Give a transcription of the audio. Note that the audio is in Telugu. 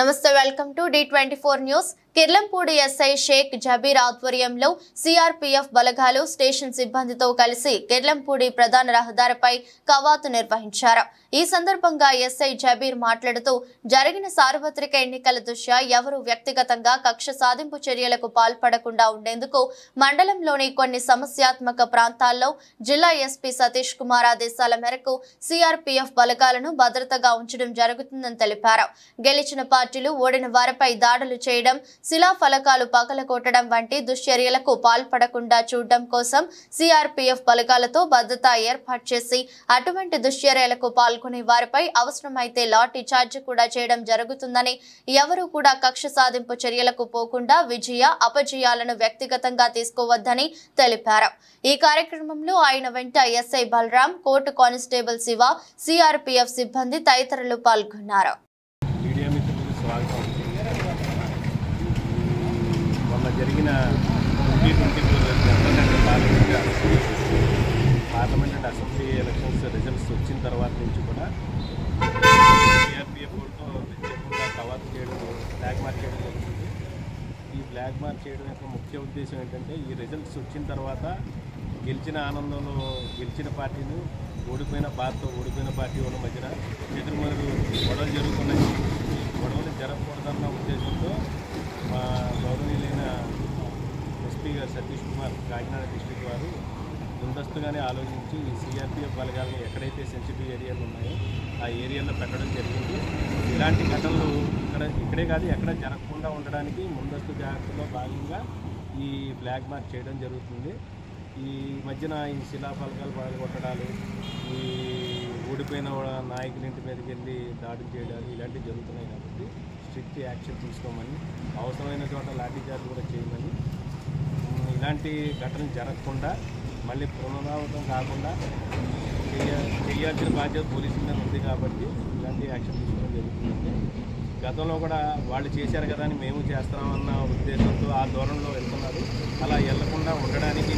నమస్తే welcome to D24 news. Kirlampudi SI Shaik Jabeer ఆధ్వర్యంలో సిఆర్పీఎఫ్ బలగాలు స్టేషన్ సిబ్బందితో కలిసి కిర్లంపూడి ప్రధాన రహదారిపై కవాతు నిర్వహించారు। ఈ సందర్భంగా ఎస్ఐ జబీర్ మాట్లాడుతూ జరిగిన సార్వత్రిక ఎన్నికల దృష్ట్యా ఎవరు వ్యక్తిగతంగా కక్ష సాధింపు చర్యలకు పాల్పడకుండా ఉండేందుకు మండలంలోని కొన్ని సమస్యాత్మక ప్రాంతాల్లో జిల్లా ఎస్పీ సతీష్ కుమార్ ఆదేశాల మేరకు సిఆర్పీఎఫ్ బలగాలను భద్రతగా ఉంచడం జరుగుతుందని తెలిపారు। గెలిచిన పార్టీలు ఓడిన వారిపై దాడులు చేయడం, శిలా ఫలకాలు పగలగొట్టడం వంటి దుశ్చర్యలకు పాల్పడకుండా చూడడం కోసం సిఆర్పీఎఫ్ బలగాలతో భద్రత ఏర్పాటు చేసి అటువంటి దుశ్చర్యలకు పాల్గొనే వారిపై అవసరమైతే లాఠీ చార్జ్ కూడా చేయడం జరుగుతుందని, ఎవరు కూడా కక్ష సాధింపు చర్యలకు పోకుండా విజయ అపజయాలను వ్యక్తిగతంగా తీసుకోవద్దని తెలిపారు। ఈ కార్యక్రమంలో ఆయన వెంట SI Balaram, court constable Siva, CRPF సిబ్బంది తదితరులు పాల్గొన్నారు। జరిగిన 2024 parliament and assembly elections results వచ్చిన తర్వాత నుంచి కూడా సిఆర్పీఎఫ్తో ప్రత్యేకంగా కవాతు చేయడం, బ్లాక్ మార్క్ చేయడం జరుగుతుంది। ఈ బ్లాక్ మార్క్ చేయడం యొక్క ముఖ్య ఉద్దేశం ఏంటంటే, ఈ రిజల్ట్స్ వచ్చిన తర్వాత గెలిచిన ఆనందంలో గెలిచిన పార్టీని ఓడిపోయిన బాధతో ఓడిపోయిన పార్టీ వాళ్ళ మధ్యన ఎదురుమరుగు గొడవలు జరుగుతున్నాయి। ఈ గొడవలు జరగకూడదన్న ఉద్దేశంతో మా గౌరవనీయులైన ఎస్పీ గారు సతీష్ కుమార్ కాకినాడ డిస్ట్రిక్ట్ వారు ముందస్తుగానే ఆలోచించి ఈ సిఆర్పీఎఫ్ బలగాలను ఎక్కడైతే సెన్సిటివ్ ఏరియాలు ఉన్నాయో ఆ ఏరియాలో పెట్టడం జరిగింది। ఇలాంటి ఘటనలు ఇక్కడే కాదు ఎక్కడ జరగకుండా ఉండడానికి ముందస్తు జాగ్రత్తలో భాగంగా ఈ బ్లాక్ మార్క్ చేయడం జరుగుతుంది। ఈ మధ్యన ఈ శిలా ఫలకాలు పగలగొట్టడాలు, ఈ ఓడిపోయిన నాయకుల ఇంటి మీదకి వెళ్ళి దాడులు చేయడాలు ఇలాంటివి జరుగుతున్నాయి కాబట్టి స్ట్రిక్ట్ యాక్షన్ తీసుకోమని, అవసరమైన చోట లాఠీ చార్జ్ కూడా చేయమని, ఇలాంటి ఘటనలు జరగకుండా మళ్ళీ పునరావృతం కాకుండా చేయాల్సిన బాధ్యత పోలీసుల మీద ఉంది కాబట్టి ఇలాంటి యాక్షన్ తీసుకోవడం జరుగుతుంది। గతంలో కూడా వాళ్ళు చేశారు కదా అని మేము చేస్తామన్న ఉద్దేశంతో ఆ దూరంలో వెళ్తున్నారు। అలా వెళ్లకుండా ఉండడానికి